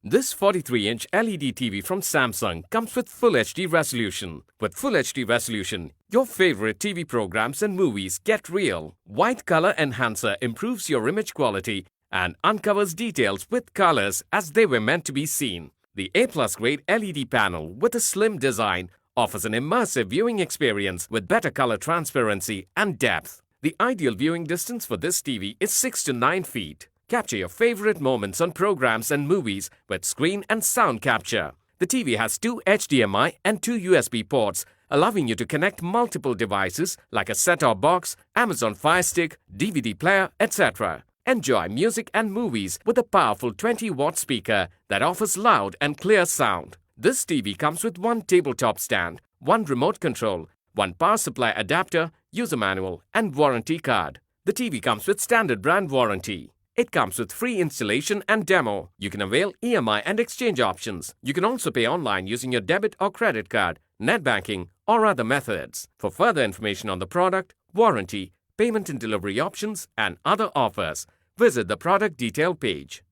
This 43-inch LED TV from Samsung comes with Full HD resolution. With Full HD resolution, your favorite TV programs and movies get real. White color enhancer improves your image quality and uncovers details with colors as they were meant to be seen. The A+ grade LED panel with a slim design offers an immersive viewing experience with better color transparency and depth. The ideal viewing distance for this TV is 6 to 9 feet. Capture your favorite moments on programs and movies with screen and sound capture. The TV has 2 HDMI and 2 USB ports, allowing you to connect multiple devices like a set-top box, Amazon Fire Stick, DVD player, etc. Enjoy music and movies with a powerful 20-watt speaker that offers loud and clear sound. This TV comes with 1 tabletop stand, 1 remote control, 1 power supply adapter, user manual, and warranty card. The TV comes with standard brand warranty. It comes with free installation and demo. You can avail EMI and exchange options. You can also pay online using your debit or credit card, net banking, or other methods. For further information on the product, warranty, payment and delivery options, and other offers, visit the product detail page.